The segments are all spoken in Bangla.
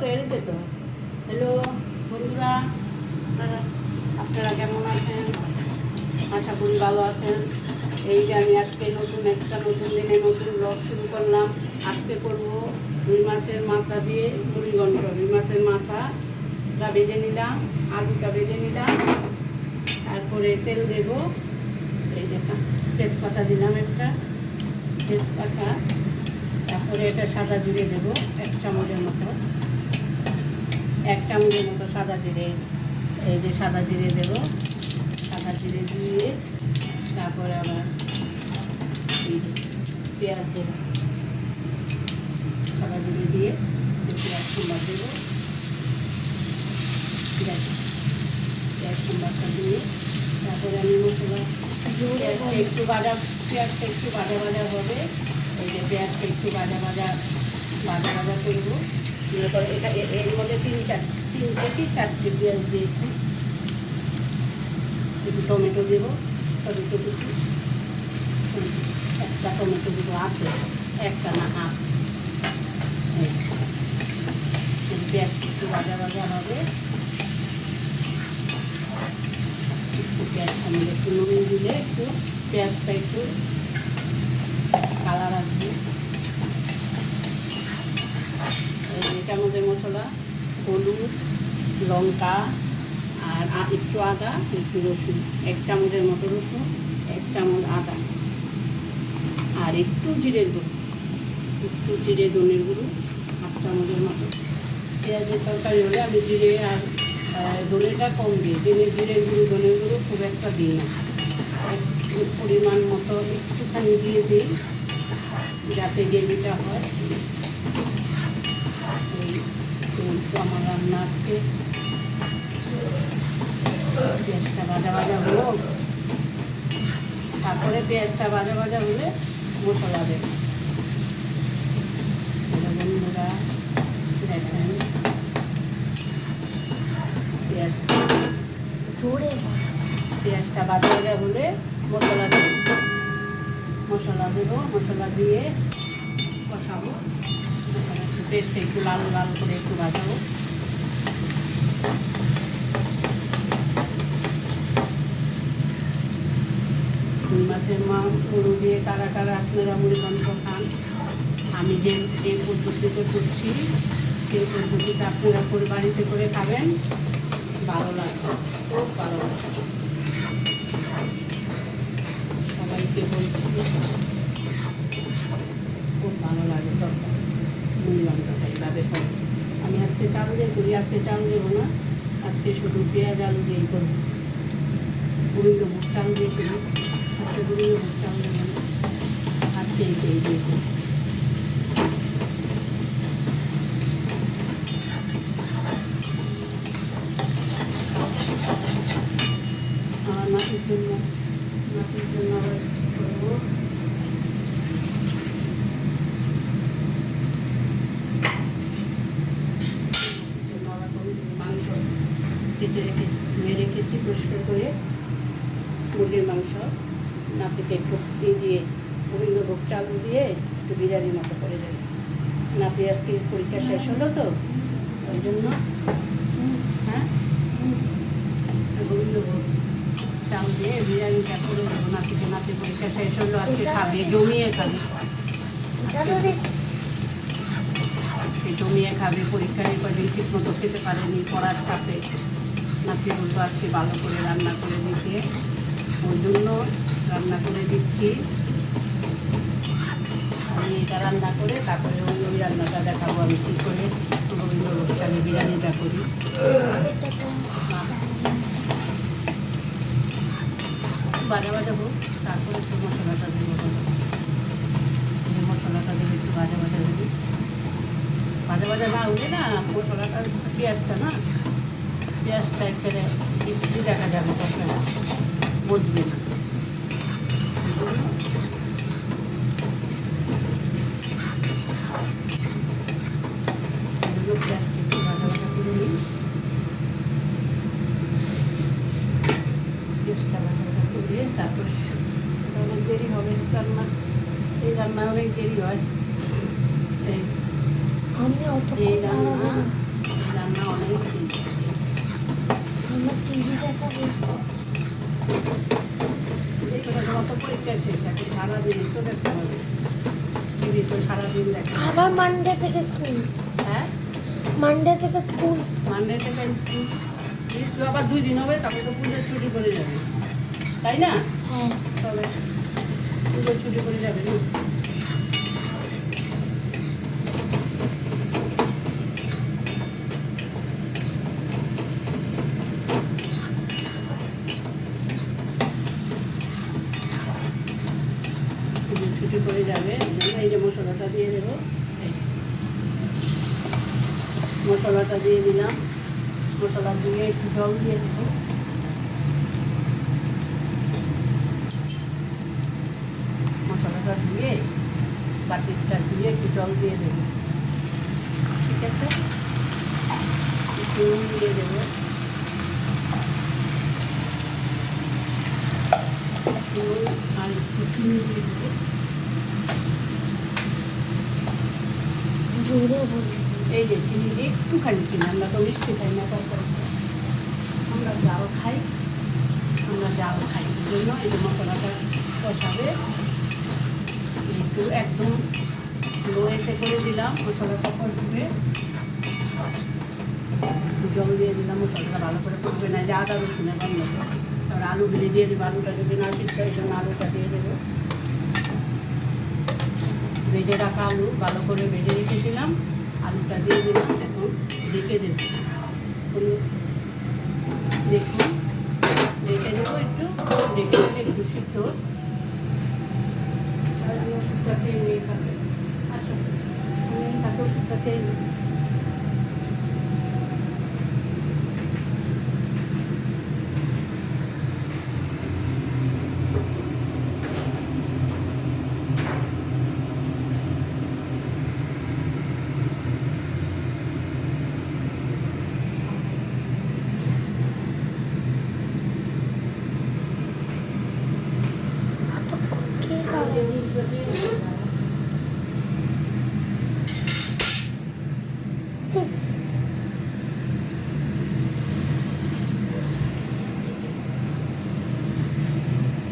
এড়েছে তো। হ্যালো বন্ধুরা, আপনারা কেমন আছেন? আশা করি ভালো আছেন। এই যে আমি আজকে নতুন দিনে নতুন ব্লগ শুরু করলাম। আজকে করবো রুই মাছের মাথা দিয়ে মুড়িঘণ্ট। রুই মাছের মাথাটা ভেজে নিলাম, আলুটা ভেজে নিলাম, তারপরে তেল দেব। এই যে তেজপাতা দিলাম, একটা তেজপাতা, তারপরে এটা সাদা জিরে দেবো 1 চামচের মতো, 1 চামচের মতো সাদা জিরে। এই যে সাদা জিরে দেবো, সাদা জিরে দিয়ে তারপরে আবার পেঁয়াজ দেবো, সাদা জিরে দিয়ে পেঁয়াজ সম্বার দেবো, পেঁয়াজ সম্বারটা দিয়ে তারপরে আমি মশলা, পেঁয়াজটা একটু ভাজা হবে। এই যে পেঁয়াজটা একটু ভাজা করবো। তারপরে এটা এর মধ্যে 3 থেকে 4টে পেঁয়াজ দিয়েছি। একটু টমেটো দেবো, টমেটো কুচি, একটা টমেটো দেবো, আছে একটা না হাফ। পেঁয়াজ একটু ভাজা হবে। একটু পেঁয়াজটা মিলে একটু নুন দিলে একটু পেঁয়াজটা একটু কালার আসবে। এটার মধ্যে মশলা, হলুদ, লঙ্কা আর একটু আদা, একটু রসুন, 1 চামচের মতো রসুন, 1 চামচ আদা, আর একটু জিরের গুঁড়ো, ধনের গুঁড়ো 1/2 চামচের মতো। পেঁয়াজের তরকারি হলে আমি জিরে আর ধনেটা কম দিই, জিরের গুঁড়ো ধনের গুঁড়ো খুব একটা দিই না, পরিমাণ মতো একটুখানি দিয়ে দিই যাতে গ্রেভিটা হয়। আমার রান্না আজকে পেঁয়াজটা ভাজা হলো, তারপরে পেঁয়াজটা ভাজা হলে মশলা দেবো। বন্ধুরা দেখেন পেঁয়াজটা ভাজা হলে মশলা দেবো, মশলা দিয়ে কষাবো। পেস্টটা একটু লাল করে একটু ভাজাবো। রুই মাছের মুড়ো দিয়ে কারা আপনারা মুড়িঘণ্ট খান? আমি যে পদ্ধতিতে করছি সেই পদ্ধতিতে আপনারা করে বাড়িতে করে খাবেন, ভালো লাগবে, খুব ভালো লাগবে। সবাইকে বলছি খুব ভালো লাগে তরকারি মুড়িঘণ্টটা এইভাবে করে। আমি আজকে চাল দিয়ে করি, আজকে চাল দেবো না, আজকে শুধু পেঁয়াজ আলু দিয়েই করবো। গোবিন্দ ভোগ চাল দিয়ে করি, আজকে গোবিন্দ ভোগ চাল দেবো না, আজকে এই দিয়ে করি। আমার নাতির জন্য আবার করবো মাংস কেটে ধুয়ে রেখেছি পরিষ্কার করে, মুরগির মাংস। নাতিকে একটু দিয়ে গোবিন্দ ভোগ চাল দিয়ে একটু বিরিয়ানির মতো করে দেবে। নাতি আজকে পরীক্ষা শেষ হলো তো ওই জন্য, হ্যাঁ, গোবিন্দ ভোগ চাল দিয়ে বিরিয়ানিটা করে দেবো নাতিকে। নাতি পরীক্ষা শেষ হলো, আজকে খাবে, জমিয়ে খাবে, পরীক্ষায় কদিন ঠিক মতো খেতে পারেনি পড়ার চাপে। নাতি বলতো আজকে ভালো করে রান্না করে দিতে, ওই জন্য রান্না করে দিচ্ছি। আমি এটা রান্না করে তারপরে ওই রান্নাটা দেখাবো আমি কী করে গোবিন্দ ভোগ চালে বিরিয়ানিটা করি। ভাজা হোক, তারপরে একটু মশলাটা দেবো, মশলাটা দেবো একটু ভাজা দেবো। ভাজা না হলে না মশলাটা, পেঁয়াজটা একেবারে মিষ্টি দেখা যাবে, তখন বুঝবে না। পেঁয়াজটা একটু ভাজা করে নিই, পেঁয়াজটা ভাজা করে তারপরে অনেক দেরি হবে রান্না, এই রান্না অনেক দেরি হয়। এই রান্না সারাদিন দেখা আবার মানডে থেকে স্কুল। হ্যাঁ মানডে থেকে স্কুল। মানডে থেকে স্কুল স্কুল আবার 2 দিন হবে, তারপরে তো পুজোর ছুটি পড়ে যাবে, তাই না? হ্যাঁ। তবে পুজোর ছুটি পড়ে যাবে না? পুজোর ছুটি পড়ে যাবে, এই যে মশলাটা দিয়ে দেবো। মশলাটা দিয়ে দিলাম, মশলা দিয়ে একটু জল দিয়ে দেবো। মশলাটা দিয়ে বাটিটা দিয়ে একটু জল দিয়ে দেবো, ঠিক আছে? একটু নুন দিয়ে দেবো, নুন আর একটু চিনি দিয়ে দেবো। জোরে বলি। এই যে চিনি দিয়ে একটুখানি চিনি, আমরা তো মিষ্টি খাই না, তরকারি আমরা জাল খাই, আমরা জাল খাই, এই জন্য এই যে মশলাটা কষাবে একটু একদম লো এসে করে দিলাম। মশলাটা কষবে, জল দিয়ে দিলাম, মশলাটা ভালো করে করবে না যে আদা রসুনের গন্ধ। তারপরে আলু গুলি দিয়ে দেবো, আলুটা যদি না সিদ্ধ এই জন্য আলুটা দিয়ে দেবো। ভেজে রাখা আলু ভালো করে ভেজে রেখেছিলাম, আলুটা দিয়ে দিলাম, এখন ঢেকে দেবো। দেখুন ঢেকে দেবো, একটু ঢেকে দিলে একটু সিদ্ধ। ওষুধটা খেয়ে নিয়ে খাবে, আচ্ছা তাকে ওষুধটা খেয়ে নিই। কে খাবে? ওষুধটা দিয়ে দিই।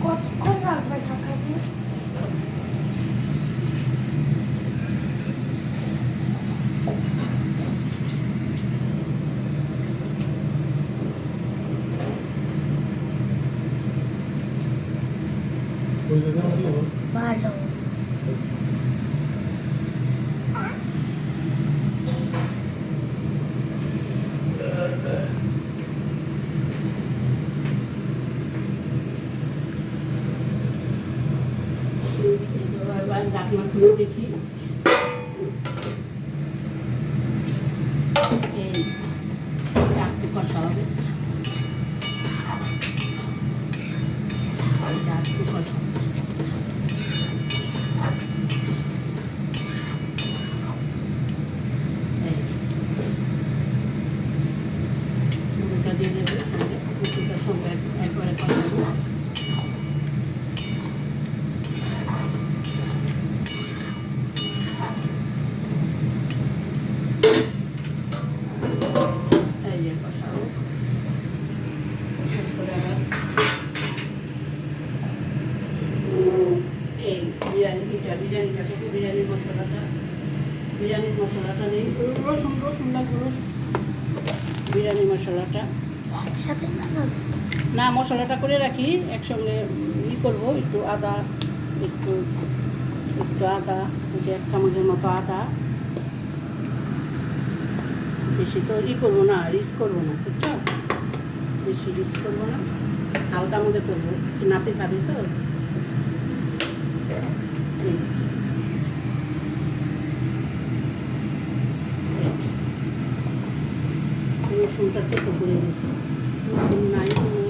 কতক্ষণ লাগবে ঢাকাতে? ভালো। এবার ঢাকনা খুলে দেখি, এই চারটে কষা হবে, চারটে কষা। নুনটা দিয়ে দেবো, নুনটার সঙ্গে একবারে কষাবো। এই যে কষাবো, তারপরে আবার এই বিরিয়ানিটা করবো, বিরিয়ানির মশলাটা নেই, রসুন লাগবে, বিরিয়ানি মশলাটা একসাথে বানাবে? না, মশলাটা করে রাখি একসঙ্গে করবো। একটু আদা, একটু আদা, ওই যে 1 চামচের মতো আদা, বেশি তো করবো না, রিস্ক করবো না, বুঝছো? বেশি রিস্ক করবো না, হালকার মধ্যে করবো, নাতে খাবি তো। রসুনটা থেতো করে দেবো, রসুন নাই কোনো,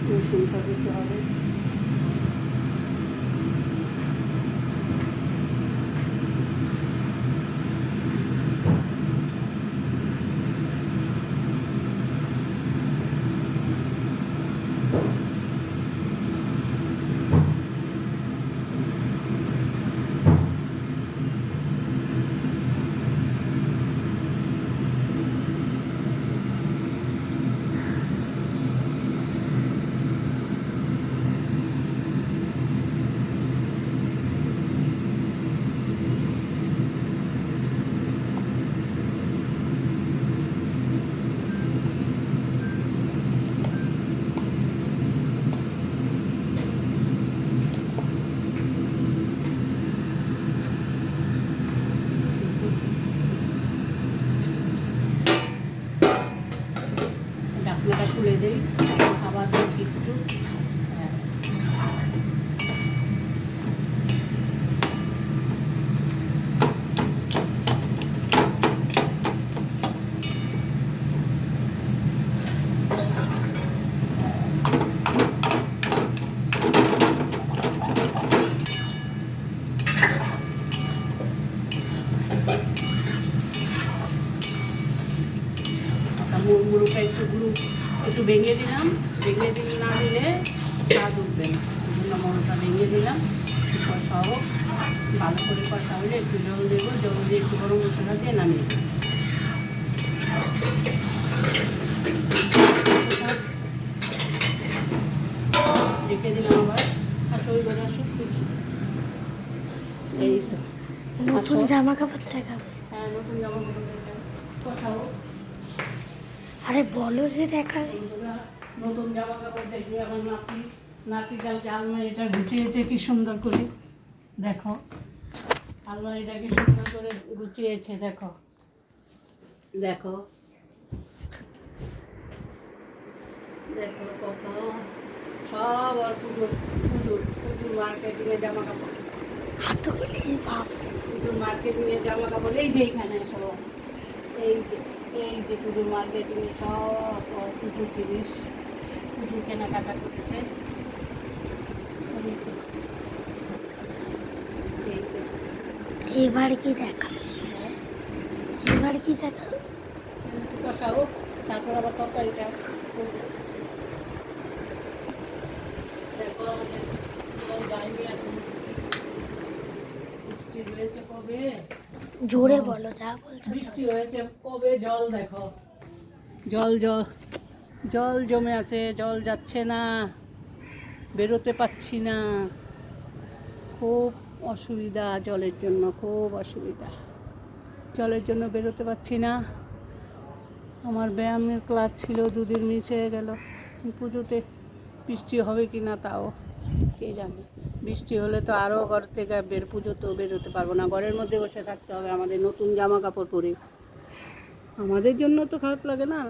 রসুনটা দিতে হবে। গুঁড়োটা একটু ভেঙে দিলাম, না দিলে স্বাদ উঠবে না। এই জন্য মরোটা ভেঙে দিলাম। কষাও ভালো করে কষা হলে একটু জল দেবো, জল দিয়ে একটু গরম মশলা দিয়ে নামিয়ে দেবো। রেখে দিলাম আবার আসল গোড়া শুক্তি। এই তো নতুন জামা কাপড় দেখাবে। হ্যাঁ, নতুন জামা কাপড় কোথাও আরে বলো যে দেখাবে। নতুন জামা কাপড় দেখবে। আমার নাতি কালকে আলমারিটা গুছিয়েছে কি সুন্দর করে, দেখো আলমারিটা কি সুন্দর করে গুছিয়েছে, দেখো দেখো দেখো কত সব আর পুজোর মার্কেটিংয়ের জামা কাপড়, হাতগুলি বাপ। পুজোর মার্কেটিংয়ের জামা কাপড় এই যে এইখানে সব, এই যে পুজোর মার্কেটিংয়ে সব পুজোর জিনিস, পুজোর কেনাকাটা করেছে। এবার কি দেখাবে? এবার কি দেখাবে? কষা হোক, তারপর আবার তরকারিটা করবো। দেখো আমাদের জল যায়নি এখন, বৃষ্টি হয়েছে কবে, জোরে বলো, যা বলছো। বৃষ্টি হয়েছে কবে, জল দেখো, জল জমে আছে, জল যাচ্ছে না, বেরোতে পাচ্ছি না, খুব অসুবিধা জলের জন্য, খুব অসুবিধা জলের জন্য বেরোতে পারছি না। আমার ব্যায়ামের ক্লাস ছিল, 2 দিন মিস হয়ে গেল। পুজোতে বৃষ্টি হবে কি না তাও কে জানে। বৃষ্টি হলে তো আরও ঘর থেকে পুজো তো বেরোতে পারবো না, ঘরের মধ্যে বসে থাকতে হবে আমাদের নতুন জামা কাপড় পরে। আমাদের জন্য তো খারাপ লাগে না,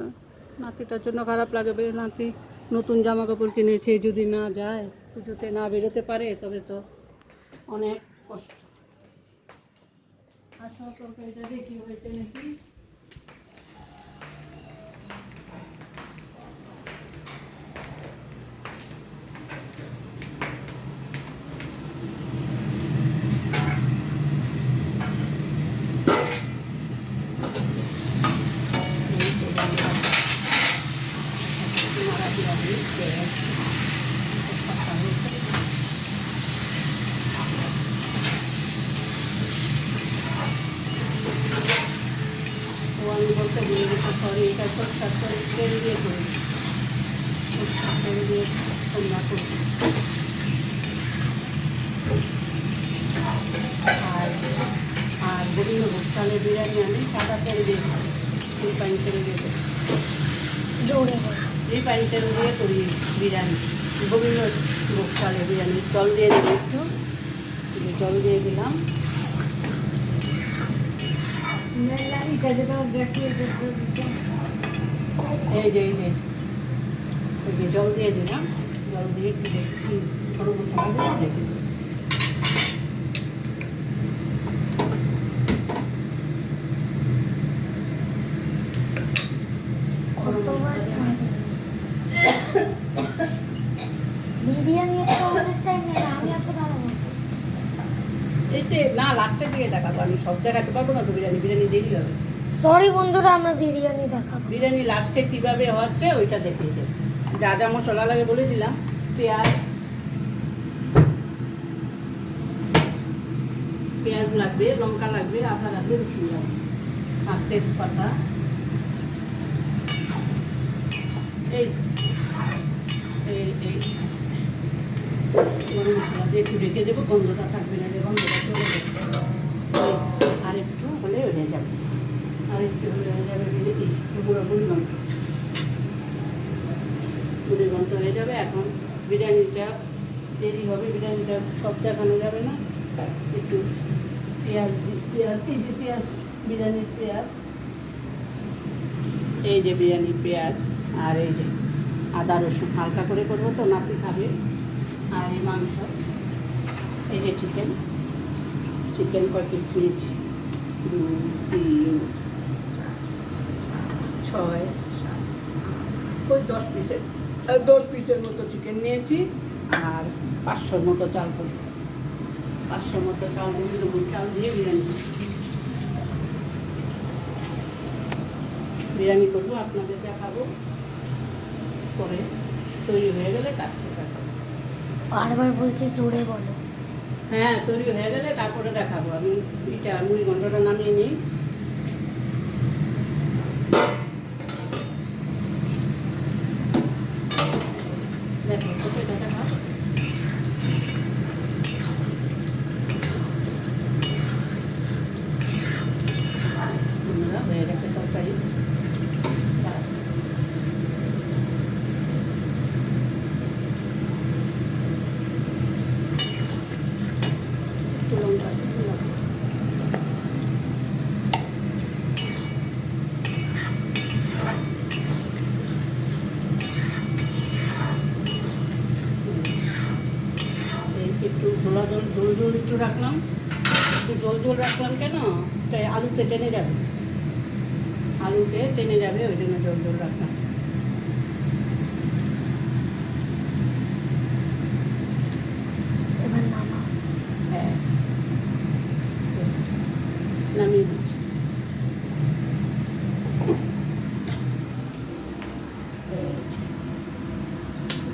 নাতিটার জন্য খারাপ লাগবে। নাতি নতুন জামা কাপড় কিনেছে, যদি না যায় পুজোতে, না বেরোতে পারে, তবে তো অনেক কষ্ট। আসো তরকারিটা দেখি হয়েছে নাকি। আমি বলতে ভুলে গেছি, সরি, এটা সরষার তেল দিয়ে করি, সরষার তেল দিয়ে রান্না করি। আর গোবিন্দভোগ চালের বিরিয়ানি আমি সাদা তেল দিয়ে করি, রিফাইন তেল দিয়ে করি। জোরে বলো। রিফাইন তেল দিয়ে করি বিরিয়ানি, গোবিন্দভোগ চালের বিরিয়ানি। জল দিয়ে দিলাম, একটু জল দিয়ে দিলাম। এই যে জল দিয়ে দিলাম, জল দিয়ে একটু দেখছি ছোটো মশলা দেখি। বিরিয়ানি একটা অনেক টাইম নেবে, আমি এত দাঁড়াবো। এতে না, লাস্টের দিকে দেখাবো, আমি সব দেখাতে পারবো না তো। বিরিয়ানি দেরি হবে। সরি বন্ধুরা, আমরা বিরিয়ানি দেখাবো। বিরিয়ানি লাস্টে কীভাবে হচ্ছে ওইটা দেখিয়ে দেব। যা যা মশলা লাগে বলে দিলাম। পেঁয়াজ লাগবে, লঙ্কা লাগবে, আদা লাগবে, রসুন লাগবে, আর তেজপাতা। এই গরম মশলা দিয়ে একটু রেখে দেবো, গন্ধটা থাকবে না, যে গন্ধটা চলে যাবে। আর একটু হলে হয়ে যাবে, পুরো মুড়ি ঘন্ট হয়ে যাবে। এখন বিরিয়ানিটা দেরি হবে, বিরিয়ানিটা সব দেখানো যাবে না। একটু পেঁয়াজ এই যে পেঁয়াজ, বিরিয়ানির পেঁয়াজ, এই যে বিরিয়ানির পেঁয়াজ, আর এই যে আদা রসুন হালকা করে করবো তো, নাতি খাবে। আর এই মাংস, এই যে চিকেন কয় পিস নিয়েছি, 2, 3, 6, 7, ওই 10 পিসের মতো চিকেন নিয়েছি। আর 500 মতো চাল করবো, 500 মতো চাল, গোবিন্দভোগ চাল দিয়ে বিরিয়ানি। বিরিয়ানি করবো, আপনাদের দেখাবো, পরে তৈরি হয়ে গেলে তারপরে দেখাবো। বারবার বলছে জোরে বলো। হ্যাঁ, তৈরি হয়ে গেলে তারপরে দেখাবো। আমি এটা মুড়ি ঘন্টটা নামিয়ে নিই। দেখো কোথায় দেখা হয়ে গেছে তরকারি। একটু লঙ্কা দিলাম। একটু ঝোলা ঝোল ঝোল একটু রাখলাম, একটু ঝোল রাখলাম কেন, তাই আলুতে টেনে যাবে, আলুতে টেনে যাবে, ওই জন্য ঝোল রাখলাম। এবার নামা। হ্যাঁ, নামিয়ে দিচ্ছি।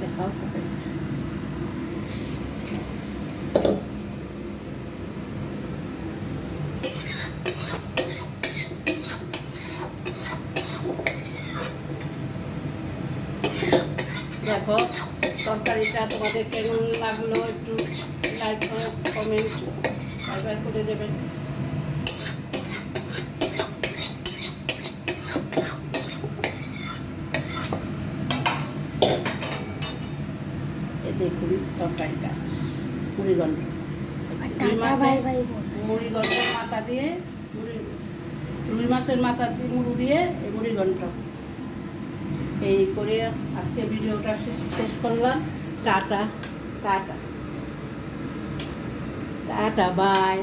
দেখাও কোথায়। দেখো তরকারিটা তোমাদের কেমন লাগলো, একটু লাইক কমেন্ট সাবস্ক্রাইব করে দেবেন। দেখুন তরকারিটা মুড়িঘণ্ট, টাটা বাই বাই বল। মুড়িঘণ্টের মাথা দিয়ে রুই মাছের মাথা দিয়ে মুড়ি দিয়ে এই মুড়িঘণ্ট এই করে আজকে ভিডিওটা শেষ করলাম। Tata tata tata bye.